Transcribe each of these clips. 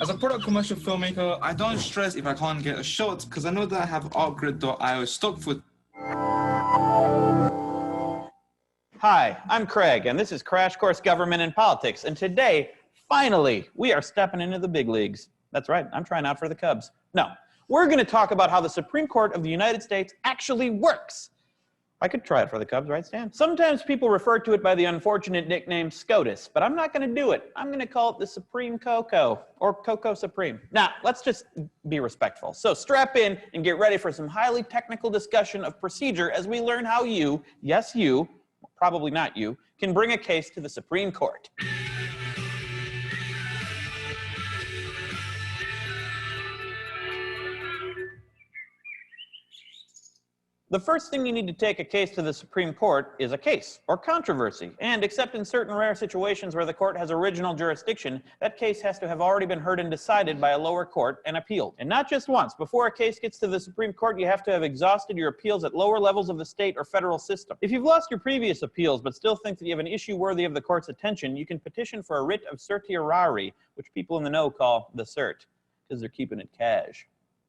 As a product commercial filmmaker, I don't stress if I can't get a shot because I know that I have artgrid.io stock footage. Hi, I'm Craig, and this is Crash Course Government and Politics. And today, finally, we are stepping into the big leagues. That's right, I'm trying out for the Cubs. No, we're going to talk about how the Supreme Court of the United States actually works. I could try it for the Cubs, right, Stan? Sometimes people refer to it by the unfortunate nickname SCOTUS, but I'm not going to do it. I'm going to call it the Supreme Coco, or Coco Supreme. Now, let's just be respectful. So strap in and get ready for some highly technical discussion of procedure as we learn how you, yes you, probably not you, can bring a case to the Supreme Court. The first thing you need to take a case to the Supreme Court is a case, or controversy. And except in certain rare situations where the court has original jurisdiction, that case has to have already been heard and decided by a lower court and appealed. And not just once. Before a case gets to the Supreme Court, you have to have exhausted your appeals at lower levels of the state or federal system. If you've lost your previous appeals but still think that you have an issue worthy of the court's attention, you can petition for a writ of certiorari, which people in the know call the cert, because they're keeping it cash,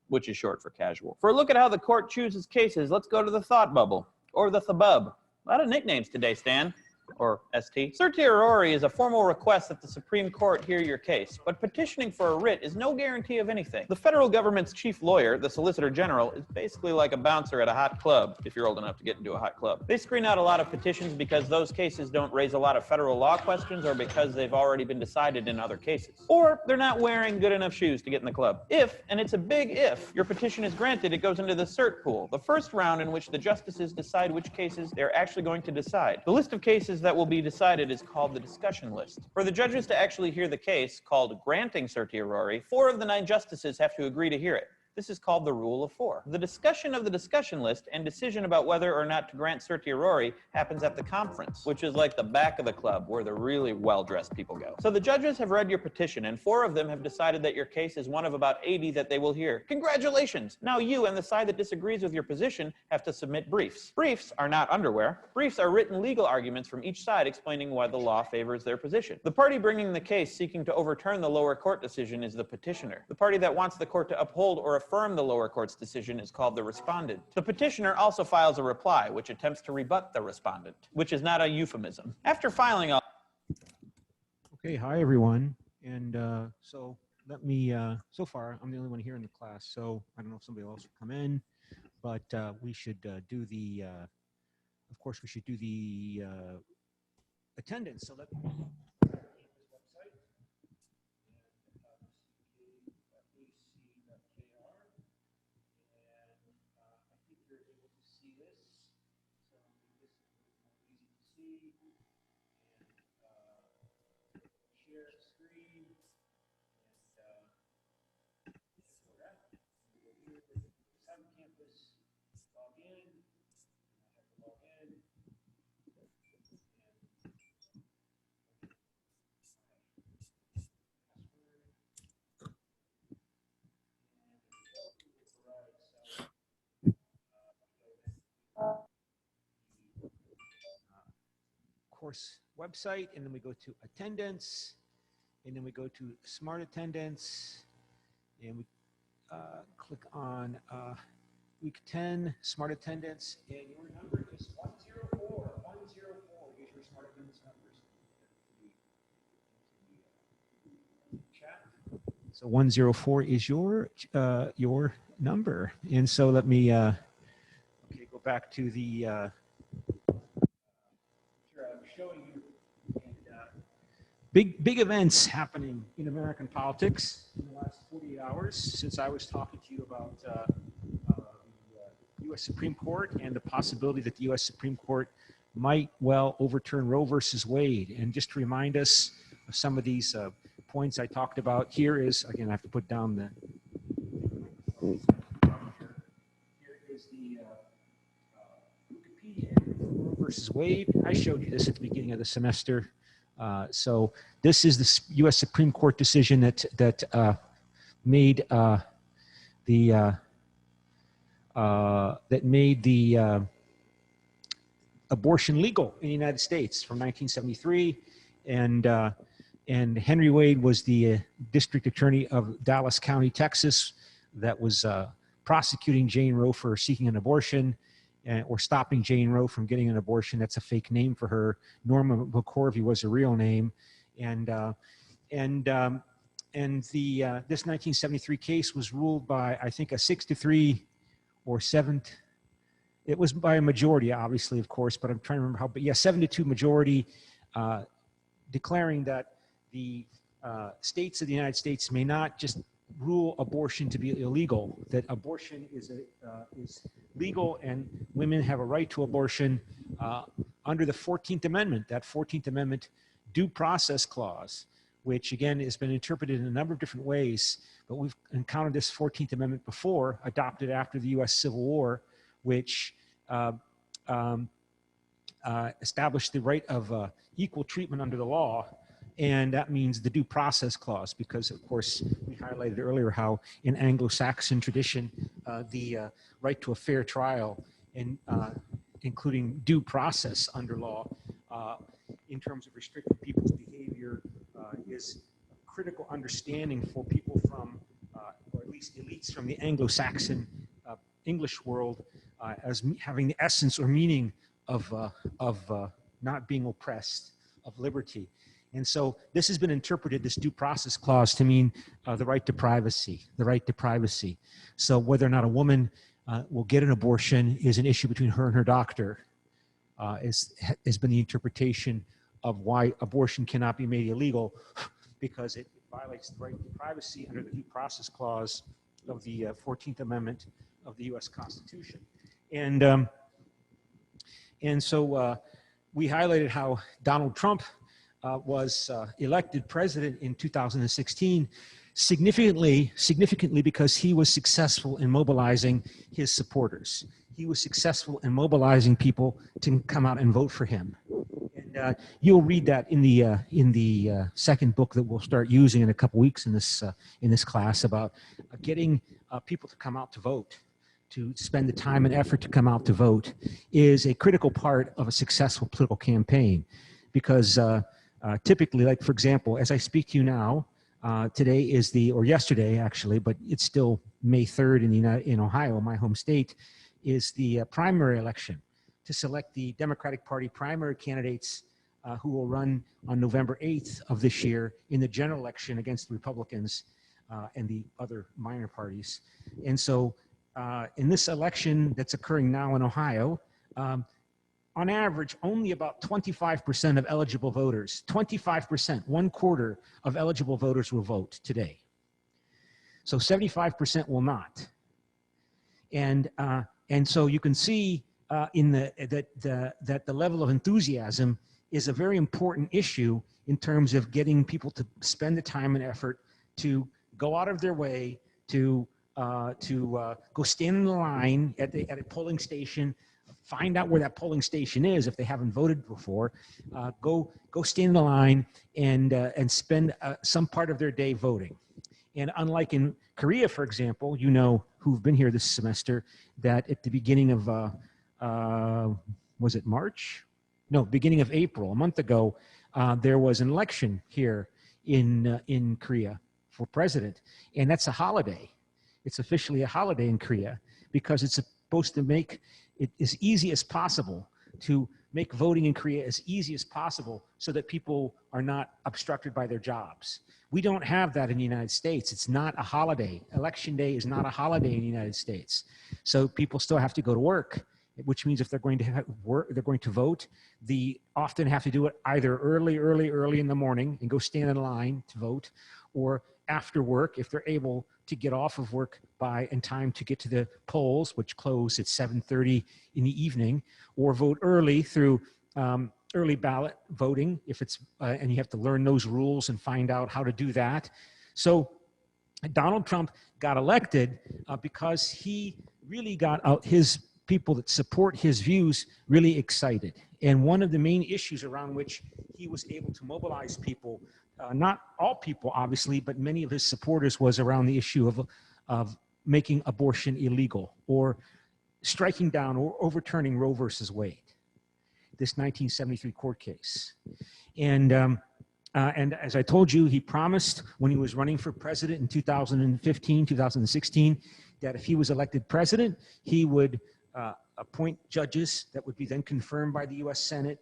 which is short for casual. For a look at how the court chooses cases, let's go to the thought bubble, or the thubub. A lot of nicknames today, Stan. or ST. Certiorari is a formal request that the Supreme Court hear your case, but petitioning for a writ is no guarantee of anything. The federal government's chief lawyer, the Solicitor General, is basically like a bouncer at a hot club, if you're old enough to get into a hot club. They screen out a lot of petitions because those cases don't raise a lot of federal law questions or because they've already been decided in other cases. Or they're not wearing good enough shoes to get in the club. If, and it's a big if, your petition is granted, it goes into the cert pool, the first round in which the justices decide which cases they're actually going to decide. The list of cases that will be decided is called the discussion list. For the judges to actually hear the case, called granting certiorari, 4 of the 9 justices have to agree to hear it. This is called the Rule of 4. The discussion of the discussion list and decision about whether or not to grant certiorari happens at the conference, which is like the back of the club where the really well-dressed people go. So the judges have read your petition, and 4 of them have decided that your case is one of about 80 that they will hear. Congratulations! Now you and the side that disagrees with your position have to submit briefs. Briefs are not underwear. Briefs are written legal arguments from each side explaining why the law favors their position. The party bringing the case seeking to overturn the lower court decision is the petitioner. The party that wants the court to uphold or affirm the lower court's decision is called the respondent. The petitioner also files a reply, which attempts to rebut the respondent, which is not a euphemism. After filing all... Okay, hi everyone. And so let me, so far I'm the only one here in the class, so I don't know if somebody else will come in, but we should do the, of course we should do the attendance. So let me share the screen and Southern Campus log in. I have to log in. Course website, and then we go to attendance, and then we go to smart attendance, and we click on week 10 smart attendance, and your number is 104. 104 is your smart attendance numbers. Chat. So 104 is your number, and so let me okay, go back to the showing you and, big events happening in American politics in the last 48 hours since I was talking to you about the U.S. Supreme Court and the possibility that the U.S. Supreme Court might well overturn Roe versus Wade. And just to remind us of some of these points I talked about, here is, again, I have to put down the, here is the Roe versus Wade. I showed you this at the beginning of the semester. So this is the U.S. Supreme Court decision that made the abortion legal in the United States from 1973, and Henry Wade was the district attorney of Dallas County, Texas, that was prosecuting Jane Roe for seeking an abortion. Or stopping Jane Roe from getting an abortion. That's a fake name for her. Norma McCorvey was her real name, and this 1973 case was ruled by, I think, a 6-3 or 7. It was by a majority, obviously, of course, but I'm trying to remember how. But yeah, 7-2 majority, declaring that the states of the United States may not just rule abortion to be illegal, that abortion is legal and women have a right to abortion under the 14th Amendment, that 14th Amendment due process clause, which again has been interpreted in a number of different ways, but we've encountered this 14th Amendment before, adopted after the U.S. Civil War, which established the right of equal treatment under the law. And that means the due process clause, because of course we highlighted earlier how in Anglo-Saxon tradition, the right to a fair trial, and including due process under law, in terms of restricting people's behavior, is a critical understanding for people from, or at least elites from the Anglo-Saxon English world, as having the essence or meaning of not being oppressed, of liberty. And so this has been interpreted, this due process clause, to mean the right to privacy, the right to privacy. So whether or not a woman will get an abortion is an issue between her and her doctor, has been the interpretation of why abortion cannot be made illegal, because it violates the right to privacy under the due process clause of the 14th Amendment of the US Constitution. And so we highlighted how Donald Trump was elected president in 2016 significantly because he was successful in mobilizing his supporters. He was successful in mobilizing people to come out and vote for him. And you'll read that in the second book that we'll start using in a couple weeks in this class about getting people to come out to vote, to spend the time and effort to come out to vote is a critical part of a successful political campaign. Because typically, like for example, as I speak to you now, today is or yesterday actually, but it's still May 3rd in Ohio, my home state, is the primary election to select the Democratic Party primary candidates who will run on November 8th of this year in the general election against the Republicans and the other minor parties. And so in this election that's occurring now in Ohio, on average, only about 25% of eligible voters, 25%, 1/4 of eligible voters will vote today. So 75% will not. And so you can see that the level of enthusiasm is a very important issue in terms of getting people to spend the time and effort to go out of their way to go stand in the line at a polling station, find out where that polling station is if they haven't voted before, go stand in the line and spend some part of their day voting. And unlike in Korea, for example, you know, who've been here this semester, that at the beginning of, was it March? No, beginning of April, a month ago, there was an election here in Korea for president. And that's a holiday. It's officially a holiday in Korea because it's supposed to make it as easy as possible, to make voting in Korea as easy as possible so that people are not obstructed by their jobs. We don't have that in the United States. It's not a holiday. Election day is not a holiday in the United States. So people still have to go to work, which means if they're going to they're going to vote, they often have to do it either early in the morning and go stand in line to vote, or after work if they're able to get off of work in time to get to the polls, which close at 7:30 in the evening, or vote early through early ballot voting if it's and you have to learn those rules and find out how to do that. So Donald Trump got elected because he really got out his people that support his views really excited. And one of the main issues around which he was able to mobilize people, not all people obviously, but many of his supporters, was around the issue of making abortion illegal, or striking down or overturning Roe versus Wade, this 1973 court case. And as I told you, he promised when he was running for president in 2015, 2016, that if he was elected president, he would appoint judges that would be then confirmed by the US Senate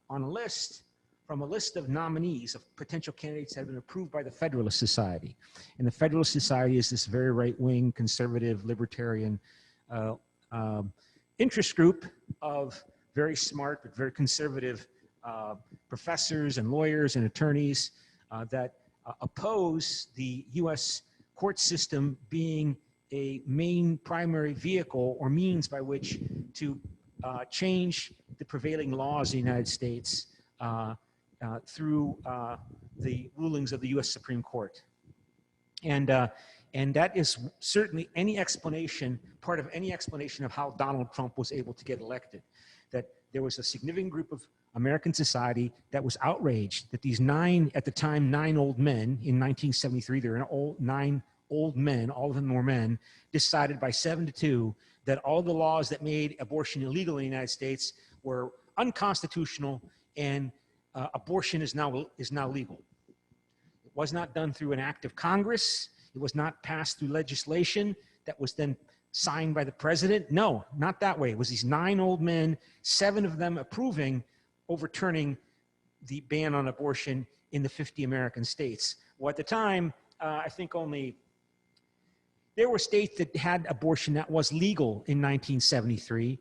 on a list, from a list of nominees of potential candidates that have been approved by the Federalist Society. And the Federalist Society is this very right-wing, conservative, libertarian interest group of very smart but very conservative professors and lawyers and attorneys that oppose the US court system being a main primary vehicle or means by which to change the prevailing laws in the United States through the rulings of the US Supreme Court. And that is certainly any explanation, part of any explanation of how Donald Trump was able to get elected. That there was a significant group of American society that was outraged that these at the time, nine old men in 1973, there were nine old men, all of them were men, decided by 7-2 that all the laws that made abortion illegal in the United States were unconstitutional, and abortion is now legal. It was not done through an act of Congress. It was not passed through legislation that was then signed by the president. No, not that way. It was these nine old men, 7 of them approving overturning the ban on abortion in the 50 American states. Well, at the time, I think there were states that had abortion that was legal in 1973.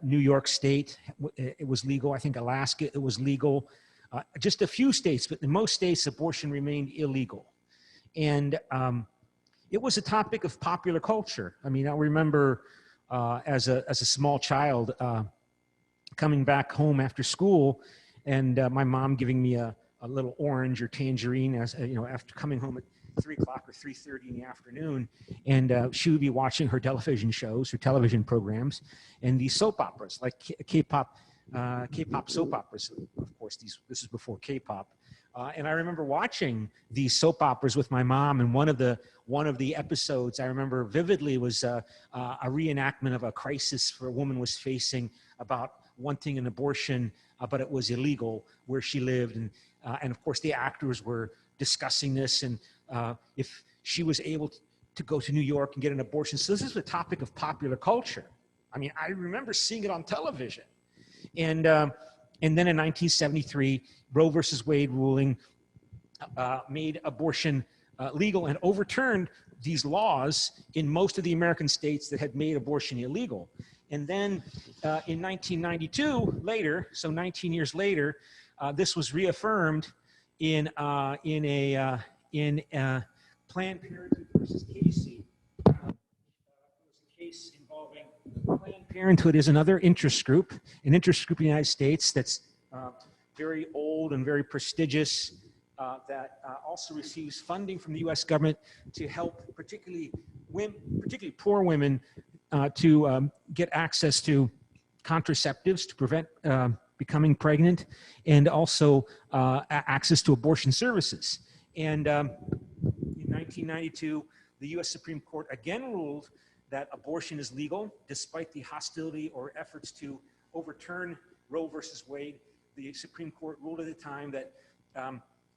New York State, it was legal. I think Alaska, it was legal. Just a few states, but in most states, abortion remained illegal. And it was a topic of popular culture. I mean, I remember as a small child coming back home after school, and my mom giving me a little orange or tangerine, as you know, after coming home at 3 o'clock or 3:30 in the afternoon, and she would be watching her television shows, her television programs, and these soap operas, like K-pop soap operas. Of course, this is before K-pop. And I remember watching these soap operas with my mom, and one of the episodes I remember vividly was a reenactment of a crisis a woman was facing about wanting an abortion, but it was illegal where she lived, and of course the actors were discussing this, and if she was able to go to New York and get an abortion. So this is a topic of popular culture. I mean, I remember seeing it on television, and then in 1973, Roe versus Wade ruling made abortion legal and overturned these laws in most of the American states that had made abortion illegal. And then in 1992, later, so 19 years later, this was reaffirmed in Planned Parenthood versus Casey. It was a case involving Planned Parenthood is another interest group in the United States that's very old and very prestigious, that also receives funding from the U.S. government to help particularly poor women to get access to contraceptives to prevent becoming pregnant, and also access to abortion services. And in 1992, the U.S. Supreme Court again ruled that abortion is legal, despite the hostility or efforts to overturn Roe versus Wade. The Supreme Court ruled at the time that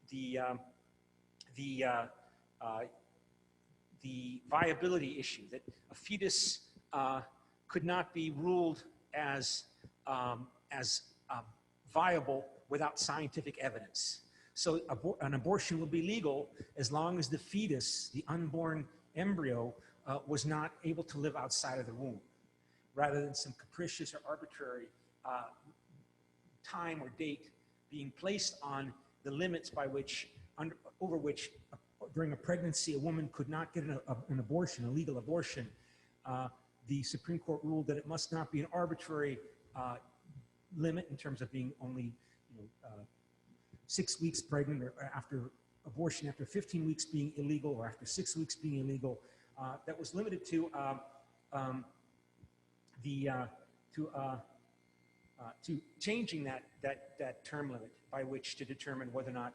the viability issue, that a fetus could not be ruled as viable without scientific evidence. So an abortion will be legal as long as the fetus, the unborn embryo, was not able to live outside of the womb, rather than some capricious or arbitrary time or date being placed on the limits by which, over which, during a pregnancy, a woman could not get an abortion, a legal abortion. The Supreme Court ruled that it must not be an arbitrary limit in terms of being only 6 weeks pregnant, or after abortion, after 15 weeks being illegal, or after 6 weeks being illegal. That was limited to changing that term limit by which to determine whether or not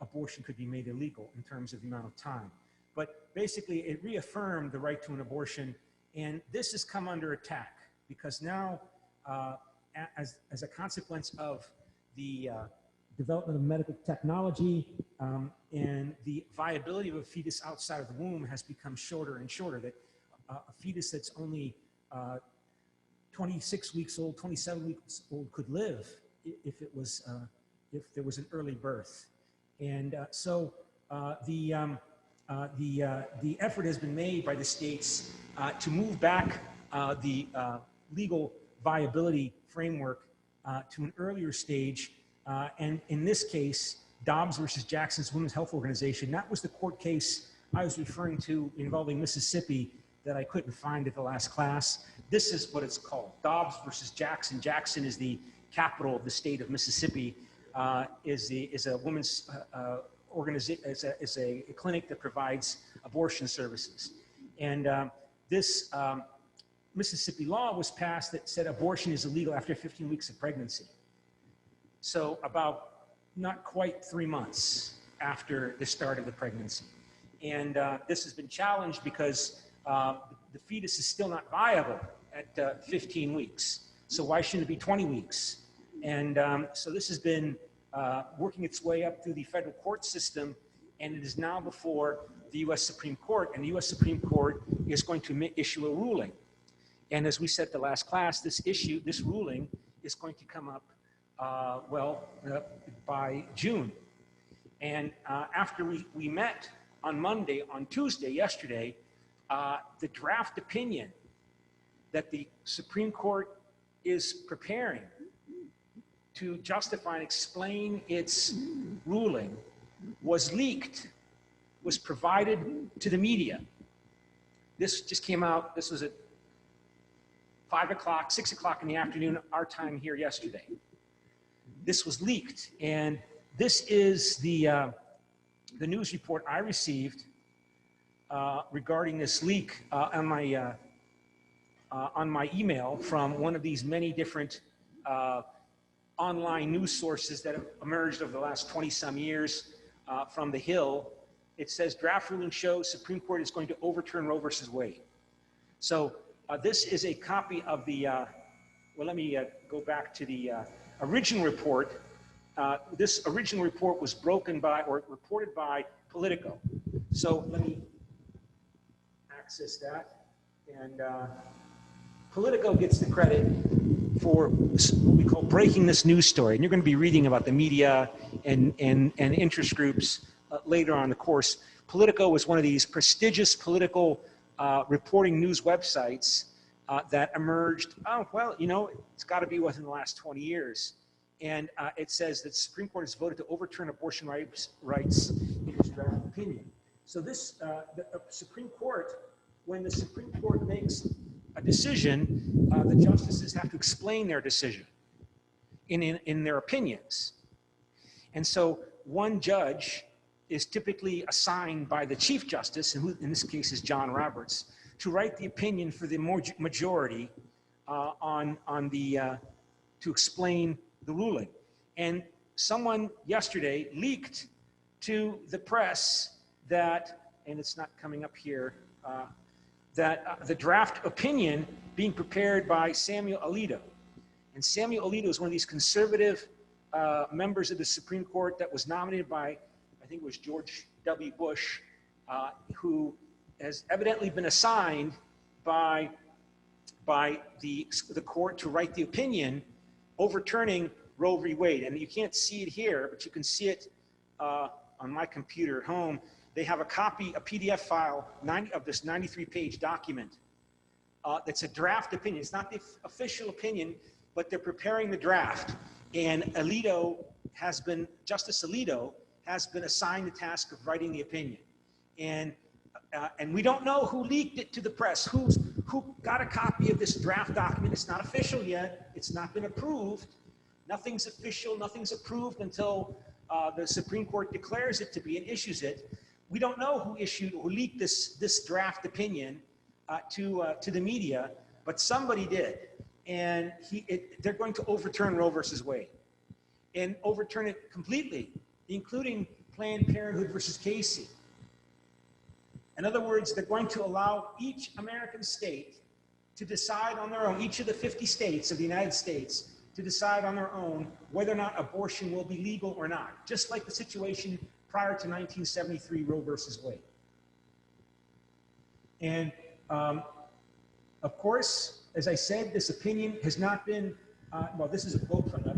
abortion could be made illegal in terms of the amount of time. But basically, it reaffirmed the right to an abortion, and this has come under attack because now, as a consequence of the development of medical technology and the viability of a fetus outside of the womb has become shorter and shorter, that a fetus that's only 26 weeks old, 27 weeks old could live if there was an early birth. And so the effort has been made by the states to move back the legal viability framework to an earlier stage. And in this case, Dobbs versus Jackson's Women's Health Organization, that was the court case I was referring to involving Mississippi that I couldn't find at the last class. This is what it's called, Dobbs versus Jackson. Jackson is the capital of the state of Mississippi, is a women's organization, is a clinic that provides abortion services. And this Mississippi law was passed that said abortion is illegal after 15 weeks of pregnancy. So about not quite 3 months after the start of the pregnancy. And this has been challenged because the fetus is still not viable at 15 weeks. So why shouldn't it be 20 weeks? And so this has been working its way up through the federal court system, and it is now before the U.S. Supreme Court, and the U.S. Supreme Court is going to issue a ruling. And as we said the last class, this ruling is going to come up by June. And after we met on Monday, on Tuesday, yesterday, the draft opinion that the Supreme Court is preparing to justify and explain its ruling was leaked, was provided to the media. This just came out, this was at 5 o'clock, 6 o'clock in the afternoon, our time here yesterday. This was leaked, and this is the news report I received regarding this leak on my email from one of these many different online news sources that have emerged over the last 20-some years from the Hill. It says, draft ruling shows Supreme Court is going to overturn Roe versus Wade. So this is a copy of the, well, let me go back to the original report. This original report was broken by, or reported by, Politico. So let me access that. And Politico gets the credit for what we call breaking this news story. And you're going to be reading about the media and interest groups later on in the course. Politico was one of these prestigious political reporting news websites that emerged, oh, well, you know, it's got to be within the last 20 years. And it says that the Supreme Court has voted to overturn abortion rights in its draft opinion. So this, the Supreme Court, when the Supreme Court makes a decision, the justices have to explain their decision in their opinions. And so one judge is typically assigned by the Chief Justice, who in this case is John Roberts, to write the opinion for the majority to explain the ruling. And someone yesterday leaked to the press that, and it's not coming up here, that the draft opinion being prepared by Samuel Alito. And Samuel Alito is one of these conservative members of the Supreme Court that was nominated by, I think it was George W. Bush, who has evidently been assigned by the court to write the opinion overturning Roe v. Wade. And you can't see it here, but you can see it on my computer at home. They have a copy, a PDF file of this 93-page document that's a draft opinion. It's not the official opinion, but they're preparing the draft. And Justice Alito has been assigned the task of writing the opinion. And we don't know who leaked it to the press, who got a copy of this draft document. It's not official yet. It's not been approved. Nothing's official, nothing's approved until the Supreme Court declares it to be and issues it. We don't know who leaked this draft opinion to the media, but somebody did. And they're going to overturn Roe versus Wade and overturn it completely, including Planned Parenthood versus Casey. In other words, they're going to allow each American state to decide on their own, each of the 50 states of the United States, to decide on their own whether or not abortion will be legal or not, just like the situation prior to 1973 Roe versus Wade. And of course, as I said, this opinion has not been, well, this is a quote from the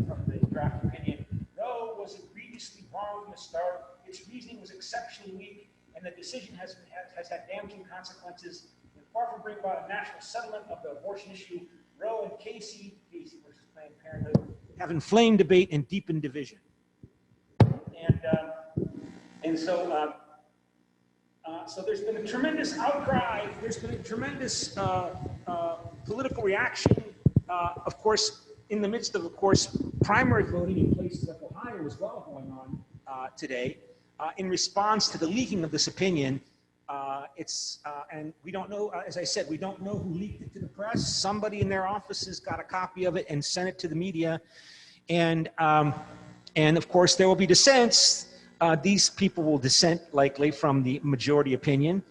draft opinion. Roe was egregiously wrong from the start. Its reasoning was exceptionally weak, and the decision has had damaging consequences. And far from bringing about a national settlement of the abortion issue, Roe and Casey versus Planned Parenthood, have inflamed debate and deepened division. And so there's been a tremendous outcry. There's been a tremendous political reaction. Of course, in the midst of course, primary voting in places like Ohio as well going on today, in response to the leaking of this opinion. And we don't know, as I said, we don't know who leaked it to the press. Somebody in their offices got a copy of it and sent it to the media. And of course, there will be dissents. These people will dissent likely from the majority opinion.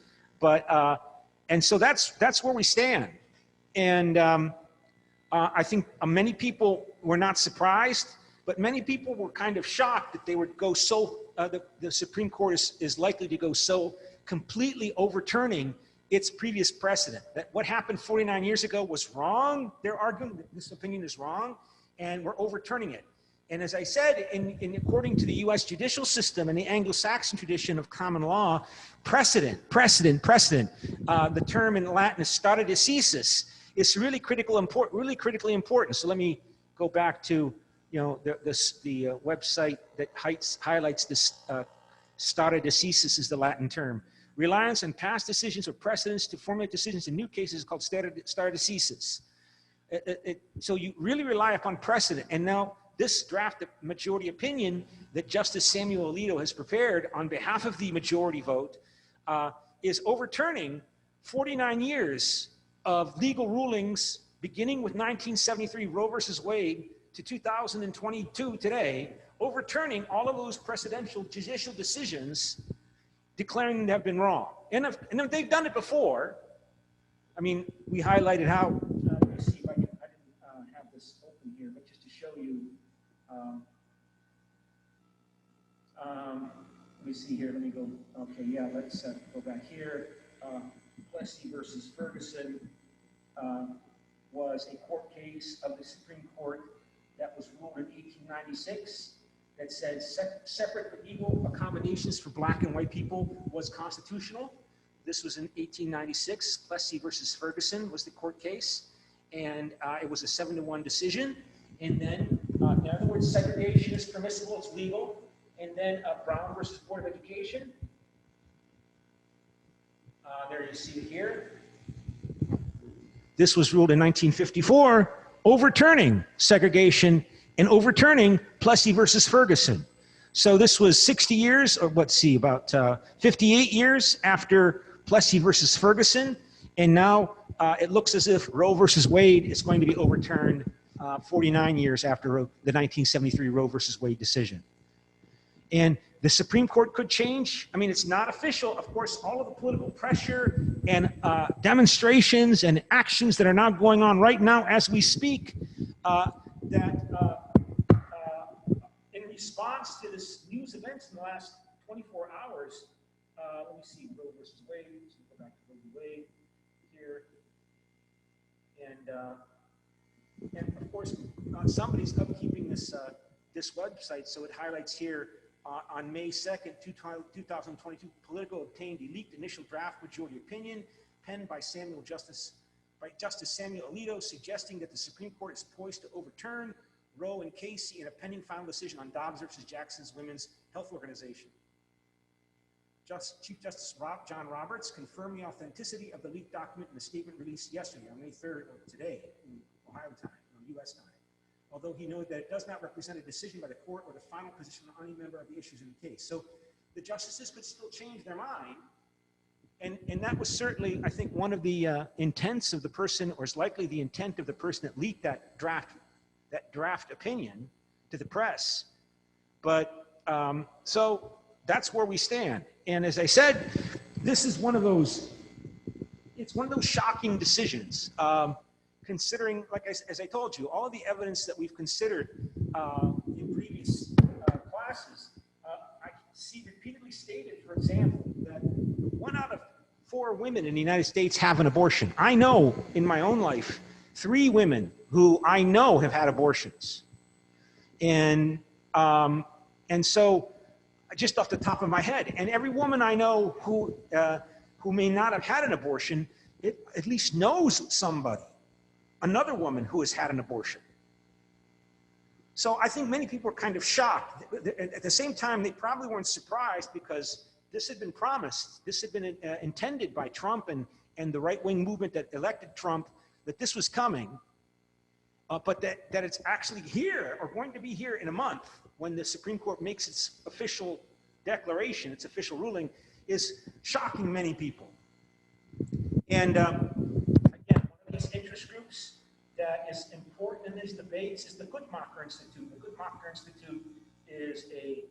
And so that's where we stand. And I think many people were not surprised, but many people were kind of shocked that they would go so, the Supreme Court is likely to go so completely overturning its previous precedent. That what happened 49 years ago was wrong. They're arguing that this opinion is wrong, and we're overturning it. And as I said, according to the US judicial system and the Anglo-Saxon tradition of common law, precedent, the term in Latin is stare decisis, is really critically important. So let me go back to the website that highlights this. Stare decisis is the Latin term. Reliance on past decisions or precedents to formulate decisions in new cases is called stare decisis. So you really rely upon precedent. And now this draft majority opinion that Justice Samuel Alito has prepared on behalf of the majority vote is overturning 49 years of legal rulings beginning with 1973 Roe versus Wade to 2022 today, overturning all of those precedential judicial decisions, declaring them to have been wrong. And if they've done it before, I mean, we highlighted how, let me see if I didn't have this open here, but just to show you, let me see here, let me go, okay, yeah, let's go back here. Plessy versus Ferguson was a court case of the Supreme Court that was ruled in 1896 that said separate but equal accommodations for black and white people was constitutional. This was in 1896. Plessy versus Ferguson was the court case, and it was a 7-1 decision. And then, in other words, segregation is permissible, it's legal. And then Brown versus Board of Education. There you see it here. This was ruled in 1954, overturning segregation and overturning Plessy versus Ferguson. So this was 60 years, or let's see, about 58 years after Plessy versus Ferguson. And now it looks as if Roe versus Wade is going to be overturned 49 years after the 1973 Roe versus Wade decision. And the Supreme Court could change. I mean, it's not official. Of course, all of the political pressure and demonstrations and actions that are now going on right now as we speak, in response to this news events in the last 24 hours, let me see, Roe versus Wade. Let's go back to Roe v. Wade here. And of course, somebody's upkeeping this website, so it highlights here on May 2nd, 2022, Politico obtained a leaked initial draft majority opinion penned by Justice Samuel Alito, suggesting that the Supreme Court is poised to overturn Roe and Casey in a pending final decision on Dobbs versus Jackson's Women's Health Organization. Chief Justice John Roberts confirmed the authenticity of the leaked document in a statement released yesterday on May 3rd, or today, in Ohio time, U.S. time. Although he noted that it does not represent a decision by the court or the final position of any member of the issues in the case. So the justices could still change their mind. And that was certainly, I think, one of the intents of the person, or is likely the intent of the person that leaked that draft opinion to the press. But so that's where we stand. And as I said, this is one of those, it's one of those shocking decisions. Considering, as I told you, all of the evidence that we've considered in previous classes, I see repeatedly stated, for example, that 1 out of 4 women in the United States have an abortion. I know in my own life 3 women who I know have had abortions, and so just off the top of my head, and every woman I know who may not have had an abortion, at least knows somebody. Another woman who has had an abortion. So I think many people are kind of shocked. At the same time, they probably weren't surprised because this had been promised. This had been intended by Trump and the right-wing movement that elected Trump, that this was coming, but that it's actually here, or going to be here in a month, when the Supreme Court makes its official declaration, its official ruling, is shocking many people. And again, one of these interest groups that is important in these debates is the Guttmacher Institute. The Guttmacher Institute is a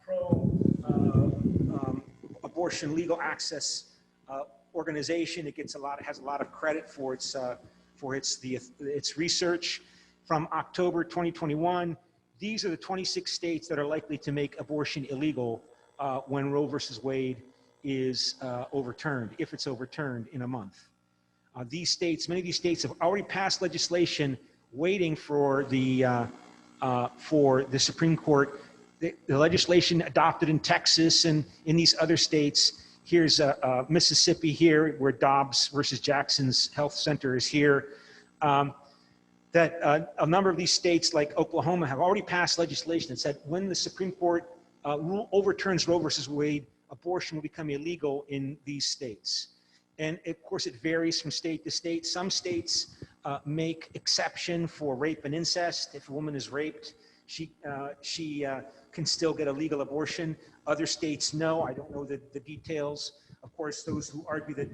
pro-abortion legal access organization. It has a lot of credit for its research. From October 2021, these are the 26 states that are likely to make abortion illegal when Roe versus Wade is overturned, if it's overturned in a month. Many of these states have already passed legislation waiting for the for the Supreme Court. The legislation adopted in Texas and in these other states. Here's Mississippi here, where Dobbs versus Jackson's Health Center is here. That a number of these states, like Oklahoma, have already passed legislation that said when the Supreme Court overturns Roe versus Wade, abortion will become illegal in these states. And of course, it varies from state to state. Some states make exception for rape and incest. If a woman is raped, she can still get a legal abortion. Other states, no. I don't know the details. Of course, those who argue that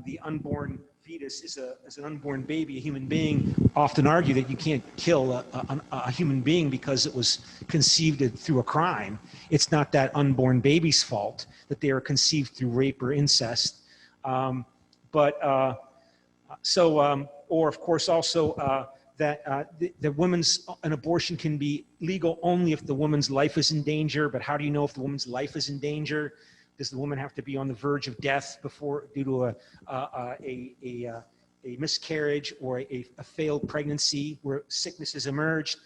the unborn fetus is an unborn baby, a human being, often argue that you can't kill a human being because it was conceived through a crime. It's not that unborn baby's fault that they are conceived through rape or incest. Or of course also that an abortion can be legal only if the woman's life is in danger. But how do you know if the woman's life is in danger? Does the woman have to be on the verge of death due to a miscarriage or a failed pregnancy where sickness has emerged?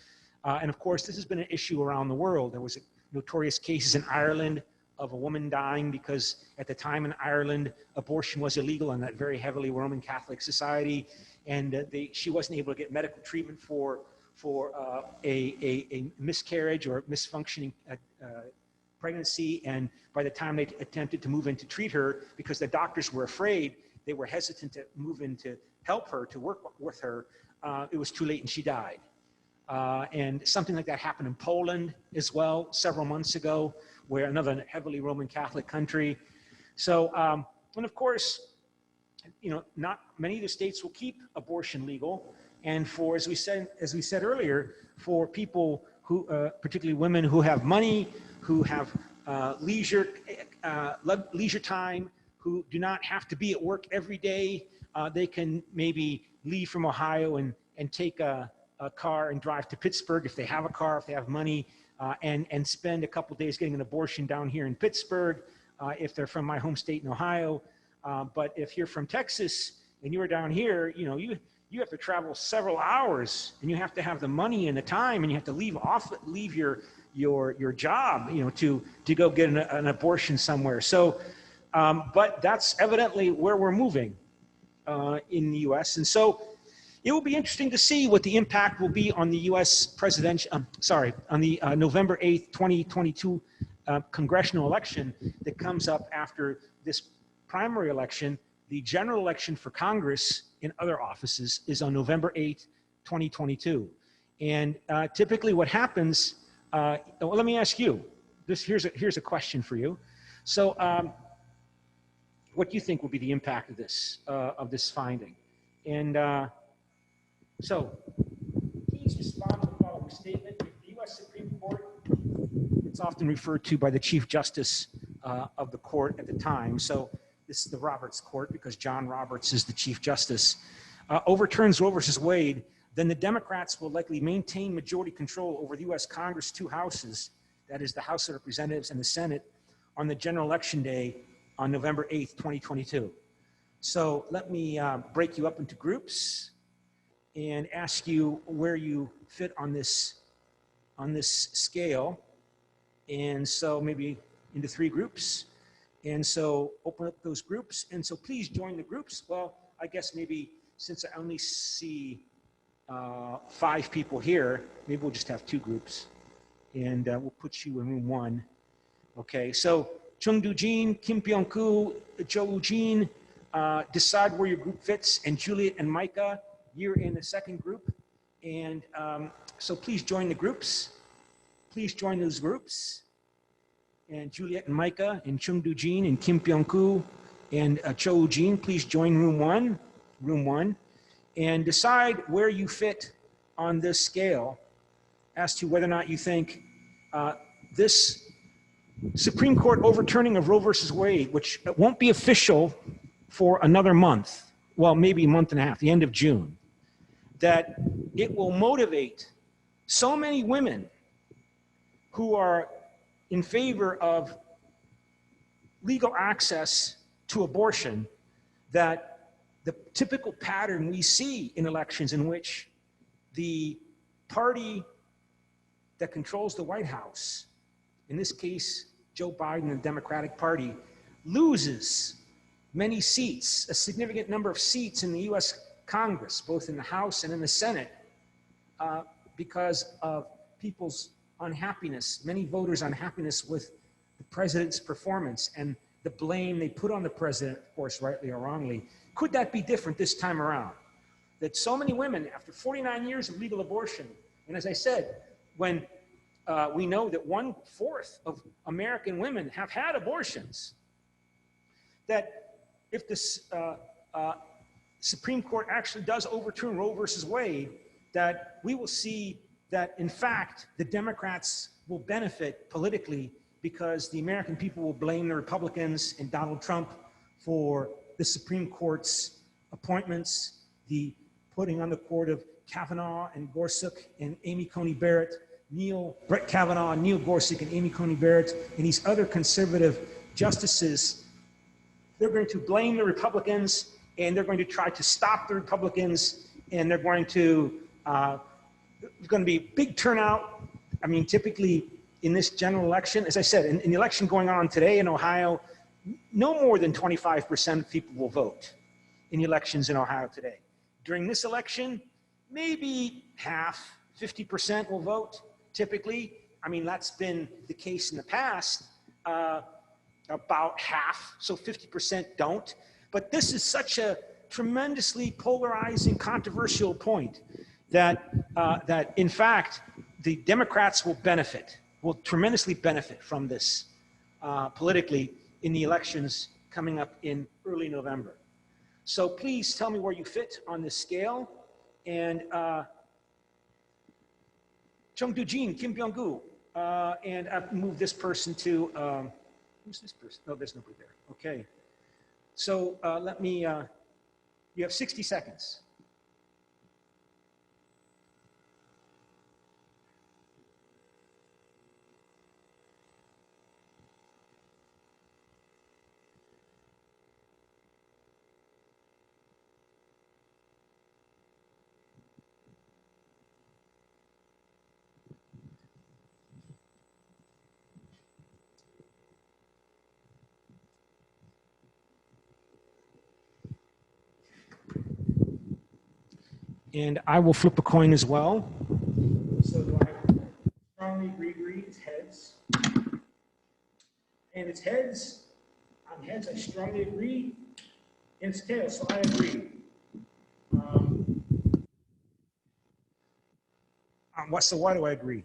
And of course, this has been an issue around the world. There was notorious cases in Ireland of a woman dying because at the time in Ireland, abortion was illegal in that very heavily Roman Catholic society. And she wasn't able to get medical treatment for a miscarriage or misfunctioning pregnancy. And by the time they attempted to move in to treat her, because the doctors were afraid, they were hesitant to move in to help her, to work with her, it was too late and she died. And something like that happened in Poland as well several months ago, where another heavily Roman Catholic country. So, and of course, not many of the states will keep abortion legal. And for, as we said earlier, for people who, particularly women who have money, who have leisure time, who do not have to be at work every day, they can maybe leave from Ohio and take a car and drive to Pittsburgh if they have a car, if they have money, and spend a couple days getting an abortion down here in Pittsburgh, if they're from my home state in Ohio. But if you're from Texas and you're down here, you have to travel several hours, and you have to have the money and the time, and you have to leave your job, to go get an abortion somewhere. So, but that's evidently where we're moving in the U.S. And so it will be interesting to see what the impact will be on the U.S. presidential, on the November 8th, 2022 congressional election that comes up after this primary election. The general election for Congress in other offices is on November 8th, 2022. And typically what happens, well, let me ask you, here's a question for you. So what do you think will be the impact of this finding? And so please respond to the following statement. The U.S. Supreme Court, it's often referred to by the Chief Justice of the court at the time. So this is the Roberts Court because John Roberts is the Chief Justice. Overturns Roe versus Wade, then the Democrats will likely maintain majority control over the U.S. Congress' two houses, that is the House of Representatives and the Senate, on the general election day on November 8th, 2022. So let me break you up into groups and ask you where you fit on this scale. And so maybe into 3 groups. And so open up those groups. And so please join the groups. Well, I guess maybe since I only see 5 people here, maybe we'll just have 2 groups. And we'll put you in room 1. Okay, so Chung Do-jin, Kim Pyong-koo, Jo Jin, decide where your group fits. And Juliet and Micah, you're in the second group. And so please join the groups. Please join those groups. And Juliet and Micah, and Chung Do-jin, and Kim Pyong-koo, and Cho Jin, please join room 1, and decide where you fit on this scale as to whether or not you think this Supreme Court overturning of Roe versus Wade, which won't be official for another month, well, maybe a month and a half, the end of June, that it will motivate so many women who are in favor of legal access to abortion, that the typical pattern we see in elections in which the party that controls the White House, in this case, Joe Biden and the Democratic Party, loses many seats, a significant number of seats in the US Congress, both in the House and in the Senate, because of people's unhappiness, many voters' unhappiness with the president's performance and the blame they put on the president, of course, rightly or wrongly. Could that be different this time around? That so many women, after 49 years of legal abortion, and as I said, when we know that 1/4 of American women have had abortions, that if the Supreme Court actually does overturn Roe versus Wade, that we will see that, in fact, the Democrats will benefit politically because the American people will blame the Republicans and Donald Trump for the Supreme Court's appointments, the putting on the court of Kavanaugh and Gorsuch and Amy Coney Barrett, Brett Kavanaugh, Neil Gorsuch and Amy Coney Barrett, and these other conservative justices. They're going to blame the Republicans, and they're going to try to stop the Republicans, and they're going to, there's going to be a big turnout. I mean, typically in this general election, as I said, in the election going on today in Ohio, no more than 25% of people will vote in the elections in Ohio today. During this election, maybe half, 50% will vote, typically. I mean, that's been the case in the past, about half, so 50% don't. But this is such a tremendously polarizing, controversial point that, that in fact, the Democrats will benefit, will tremendously benefit from this politically in the elections coming up in early November. So please tell me where you fit on this scale. And Chung Do-jin, Kim Byung-gu, and I've moved this person to, who's this person? Oh, there's nobody there. Okay. So let me, you have 60 seconds. And I will flip a coin as well. So do I strongly agree? It's heads. And it's heads. On heads, I strongly agree. And it's tails, so I agree. So why do I agree?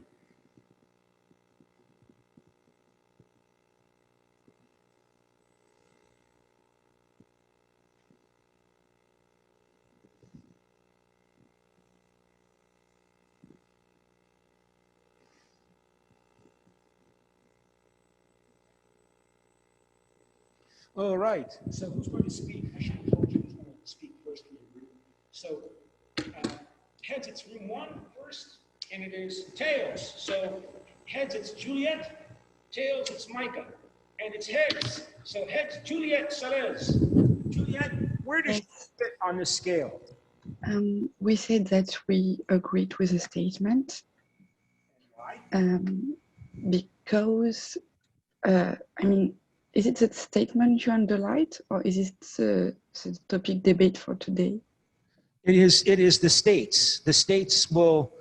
All right, so who's going to speak? I should have told you who's going to speak first in the group. So heads, it's room one first, and it is tails. So heads, it's Juliet. Tails, it's Micah. And it's heads. So heads, Juliet Salez. Juliet, where does she fit on this scale? We said that we agreed with the statement. Why? Because, I mean, is it the statement you underlined, or is it the topic debate for today? It is the states. The states will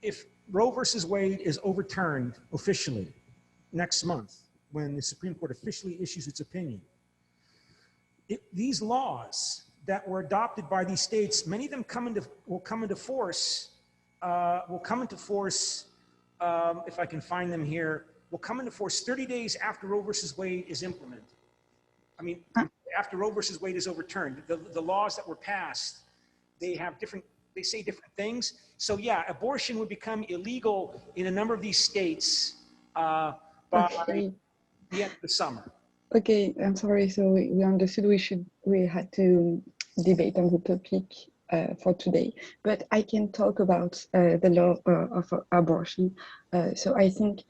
if Roe versus Wade is overturned officially next month, when the Supreme Court officially issues its opinion, these laws that were adopted by these states, many of them will come into force. If I can find them here, will come into force 30 days after Roe versus Wade is implemented. I mean, after Roe versus Wade is overturned, the laws that were passed, they say different things. So yeah, abortion would become illegal in a number of these states by the end of the summer. Okay, I'm sorry. So we understood we had to debate on the topic for today, but I can talk about the law of abortion. So I think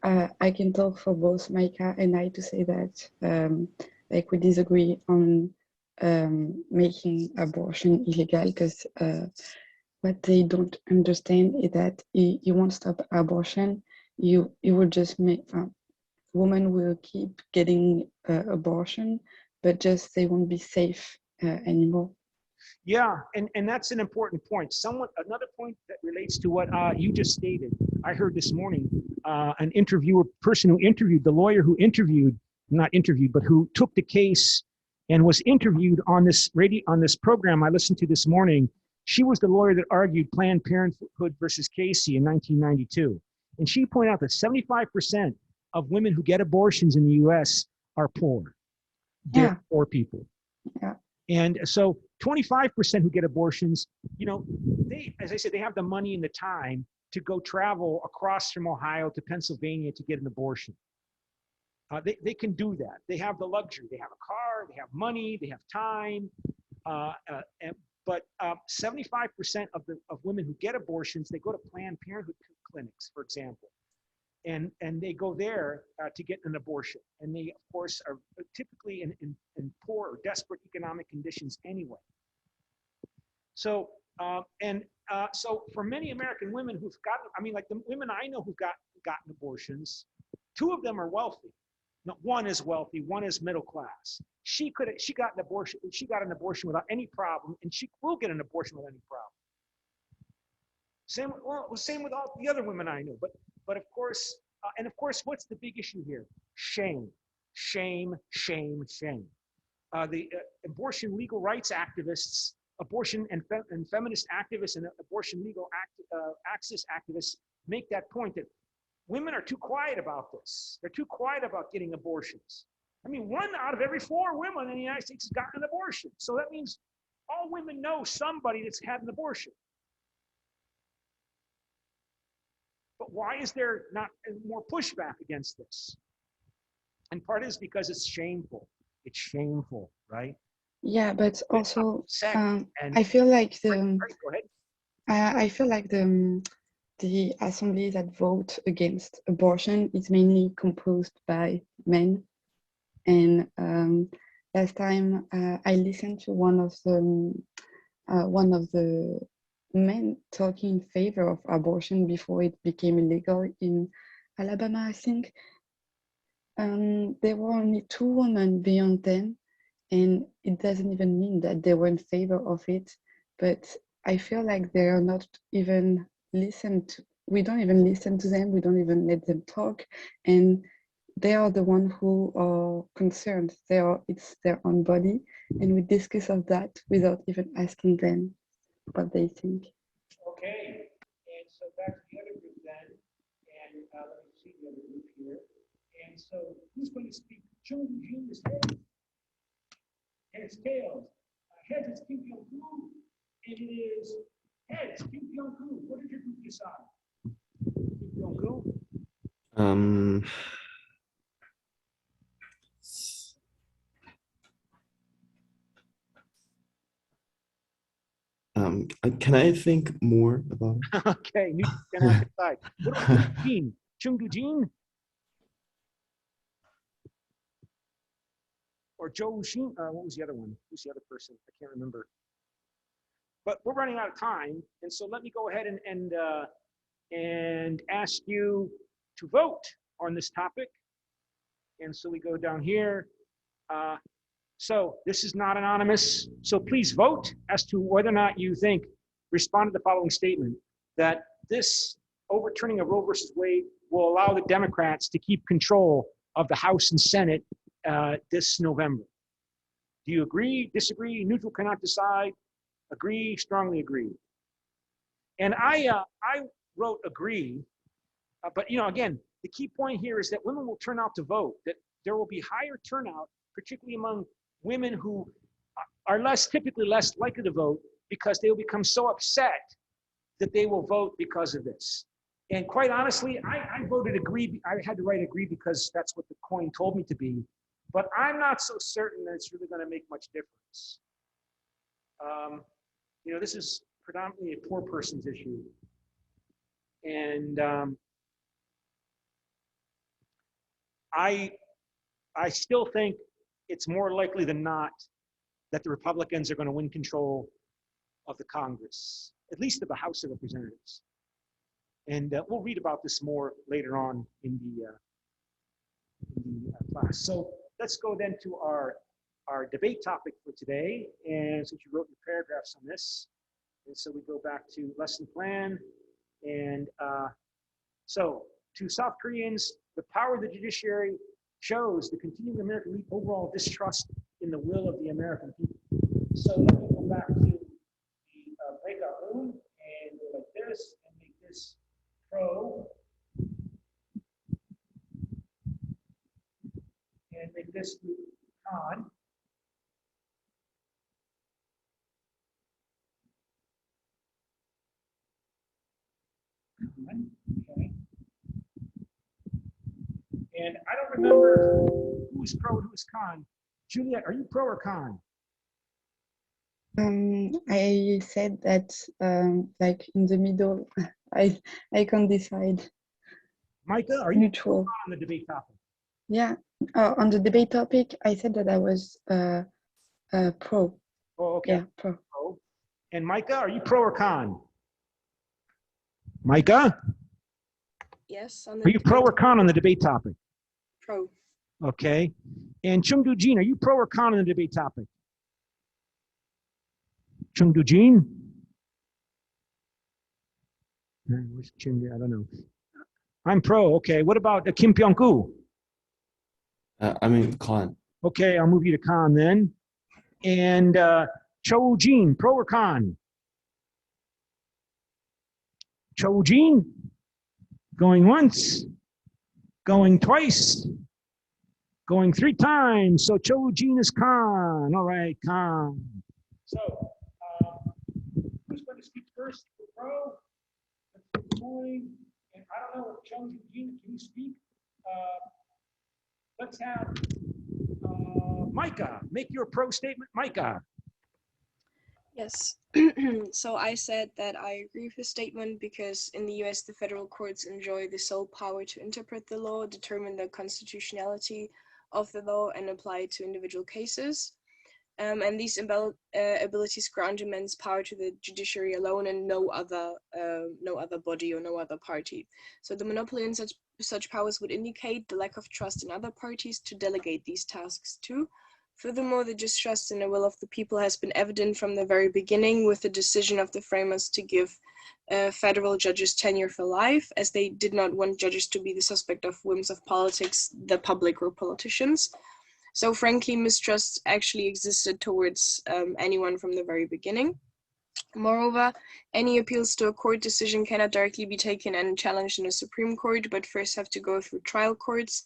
I can talk for both Micah and I to say that like we disagree on making abortion illegal, because what they don't understand is that you won't stop abortion. You will just make women will keep getting abortion, but just they won't be safe anymore. Yeah, and that's an important point. Another point that relates to what you just stated. I heard this morning an person who interviewed, the lawyer who interviewed, not interviewed, but who took the case and was interviewed on this program I listened to this morning. She was the lawyer that argued Planned Parenthood versus Casey in 1992. And she pointed out that 75% of women who get abortions in the US are poor. They're poor people. Yeah. And so 25% who get abortions, as I said, they have the money and the time to go travel across from Ohio to Pennsylvania to get an abortion. They can do that. They have the luxury. They have a car, they have money, they have time. But 75% of women who get abortions, they go to Planned Parenthood clinics, for example. And they go there to get an abortion. And they, of course, are typically in poor or desperate economic conditions anyway. So, so for many American women who've gotten, like the women I know who've gotten abortions, 2 of them are wealthy. No, one is wealthy, one is middle class. She got an abortion without any problem, and she will get an abortion without any problem. Same with all the other women I know. But of course, and of course, what's the big issue here? Shame, shame, shame, shame. The abortion legal rights activists, abortion and feminist activists, and abortion legal access activists make that point that women are too quiet about this. They're too quiet about getting abortions. I mean, 1 out of every 4 women in the United States has gotten an abortion. So that means all women know somebody that's had an abortion. But why is there not more pushback against this? And part is because it's shameful. It's shameful, right? Yeah, but also and I feel like go ahead. I feel like the assembly that vote against abortion is mainly composed by men. And last time I listened to one of the men talking in favor of abortion before it became illegal in Alabama, I think. There were only 2 women beyond them, and it doesn't even mean that they were in favor of it. But I feel like they are not even listened to. We don't even listen to them. We don't even let them talk, and they are the ones who are concerned. It's their own body, and we discuss of that without even asking them what they think. Okay, and so back to the other group then, and let me see the other group here. And so who's going to speak? Chung Jin is heads. Heads, tails. Heads is Kim Kyung-koo, and it is heads, Kim Kyung-koo. What did your group decide? Kim Kyung-koo? Can I think more about it? Okay, you cannot decide. What about Jin? Chung Jin? Or Joe Shin? What was the other one? Who's the other person? I can't remember. But we're running out of time, and so let me go ahead and ask you to vote on this topic. And so we go down here. So this is not anonymous. So please vote as to whether or not you think, respond to the following statement, that this overturning of Roe versus Wade will allow the Democrats to keep control of the House and Senate this November. Do you agree, disagree, neutral, cannot decide, agree, strongly agree? And I wrote agree, but again, the key point here is that women will turn out to vote, that there will be higher turnout, particularly among women who are typically less likely to vote, because they will become so upset that they will vote because of this. And quite honestly, I voted agree. I had to write agree because that's what the coin told me to be. But I'm not so certain that it's really going to make much difference. This is predominantly a poor person's issue. And I still think it's more likely than not that the Republicans are going to win control of the Congress. at least of the House of Representatives. And we'll read about this more later on in the class. So let's go then to our debate topic for today. And since you wrote your paragraphs on this, and so we go back to lesson plan. And so to South Koreans, the power of the judiciary shows the continuing American elite overall distrust in the will of the American people. So let me go back to the breakout room and go like this and make this pro and make this con. Okay. And I don't remember who's pro and who's con. Juliet, are you pro or con? I said that like in the middle, I can't decide. Micah, are you Neutral. on the debate topic? Yeah. On the debate topic, I said that I was pro. Oh, okay. Yeah, pro. Pro. And Micah, are you pro or con? Micah, Yes. On the are you pro or con on the debate topic? Pro. Okay. And Chung Do Jin, are you pro or con on the debate topic? Chung Do Jin? Where's Chung? I don't know. I'm pro. Okay. What about Kim Pyong-gu? I'm in con. Okay, I'll move you to con then. And Cho Jin, pro or con? Cho Jin? Going once, going twice, going 3 times. So Cho Jin is con. All right, con. So who's going to speak first? The pro? Good morning. And I don't know if Cho Jin, can you speak? Let's have Micah, make your pro statement, Micah. Yes. So I said that I agree with his statement because in the US, the federal courts enjoy the sole power to interpret the law, determine the constitutionality of the law, and apply it to individual cases. And these abilities grant immense power to the judiciary alone and no other body or no other party. So the monopoly in such powers would indicate the lack of trust in other parties to delegate these tasks to. Furthermore, the distrust in the will of the people has been evident from the very beginning with the decision of the framers to give federal judges tenure for life, as they did not want judges to be the suspect of whims of politics, the public or politicians. So frankly, mistrust actually existed towards anyone from the very beginning. Moreover, any appeals to a court decision cannot directly be taken and challenged in the Supreme Court, but first have to go through trial courts,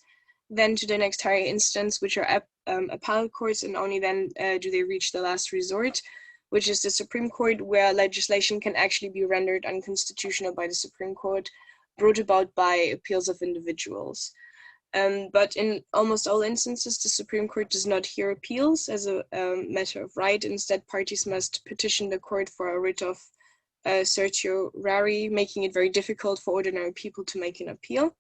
then to the next higher instance, which are appellate courts, and only then do they reach the last resort, which is the Supreme Court, where legislation can actually be rendered unconstitutional by the Supreme Court, brought about by appeals of individuals. But in almost all instances, the Supreme Court does not hear appeals as a matter of right. Instead, parties must petition the court for a writ of certiorari, making it very difficult for ordinary people to make an appeal.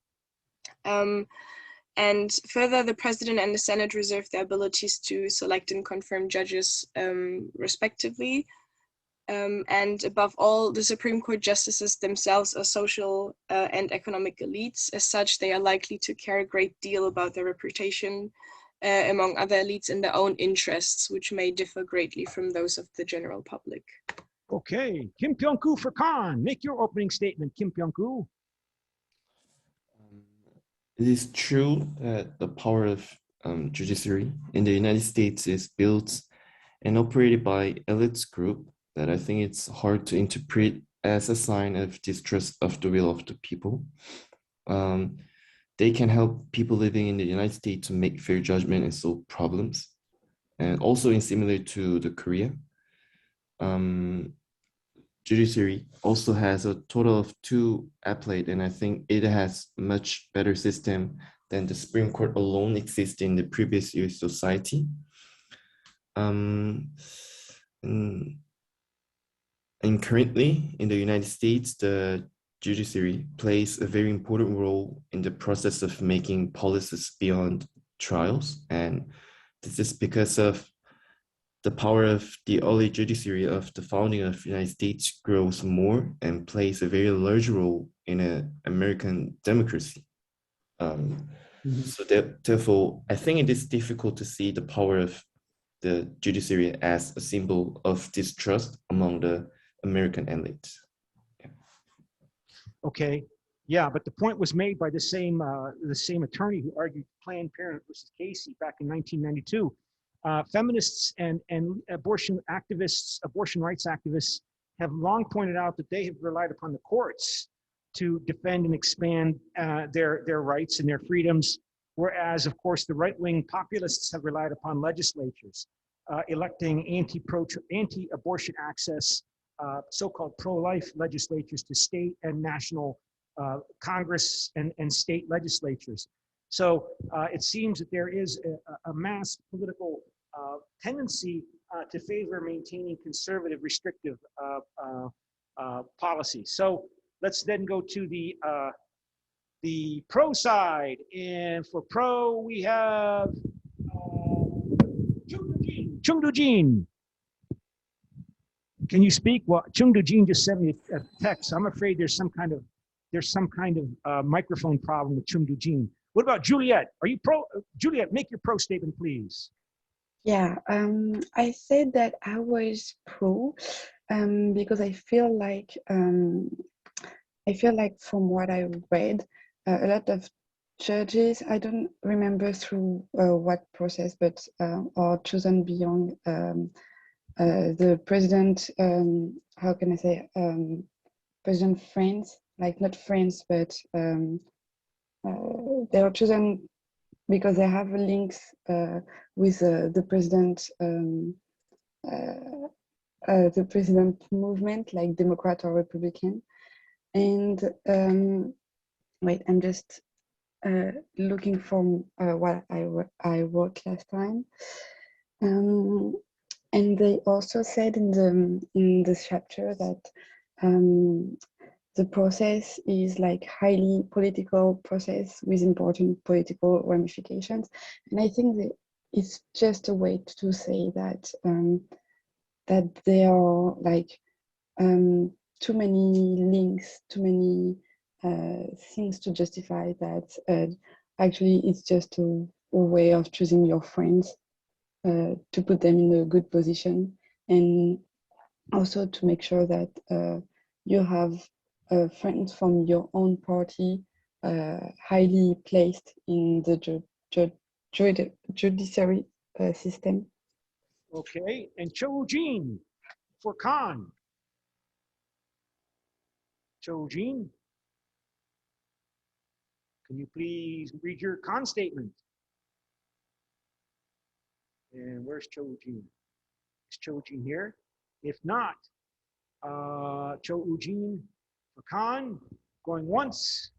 And further, the President and the Senate reserve their abilities to select and confirm judges respectively. And above all, the Supreme Court justices themselves are social and economic elites. As such, they are likely to care a great deal about their reputation among other elites and their own interests, which may differ greatly from those of the general public. Okay, Kim Pyong-gu for con. Make your opening statement, Kim Pyong-gu. It is true that the power of judiciary in the United States is built and operated by elites group that I think it's hard to interpret as a sign of distrust of the will of the people. They can help people living in the United States to make fair judgment and solve problems. And also in similar to the Korea, judiciary also has a total of 2 appellate, and I think it has much better system than the Supreme Court alone exists in the previous US society. And currently in the United States, the judiciary plays a very important role in the process of making policies beyond trials. And this is because of the power of the early judiciary of the founding of the United States grows more and plays a very large role in an American democracy. So therefore, I think it is difficult to see the power of the judiciary as a symbol of distrust among the American elite. Yeah. Okay, yeah, but the point was made by the same attorney who argued Planned Parenthood versus Casey back in 1992. Feminists and abortion activists, abortion rights activists, have long pointed out that they have relied upon the courts to defend and expand their rights and their freedoms, whereas, of course, the right-wing populists have relied upon legislatures electing anti-abortion access, so-called pro-life legislatures to state and national Congress and state legislatures. So it seems that there is a mass political tendency to favor maintaining conservative, restrictive policies. So let's then go to the pro side, and for pro we have Chung Do-jin. Can you speak? Well, Chung Do-jin just sent me a text. I'm afraid there's some kind of microphone problem with Chung Do-jin. What about Juliet? Are you pro? Juliet, make your pro statement, please. Yeah, I said that I was pro because I feel like from what I read, a lot of judges, I don't remember through what process, but are chosen beyond the president. How can I say? President friends, like not friends, but they are chosen because they have links with the president movement, like Democrat or Republican. And wait, I'm just looking for what I wrote last time. And they also said in the chapter that the process is like highly political process with important political ramifications. And I think that it's just a way to say that that there are like too many links, too many things to justify that actually it's just a way of choosing your friends to put them in a good position, and also to make sure that you have friends from your own party highly placed in the judiciary system. Okay, and Cho-Jin for Khan. Cho-Jin, can you please read your Khan statement? And where's Cho-Jin? Is Cho-Jin here? If not, Cho-Jin for Khan, going once,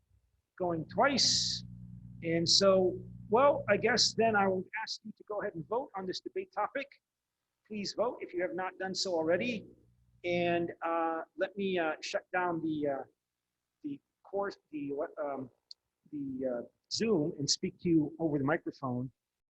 going twice. And so, well, I guess then I will ask you to go ahead and vote on this debate topic. Please vote if you have not done so already. And let me shut down the Zoom and speak to you over the microphone.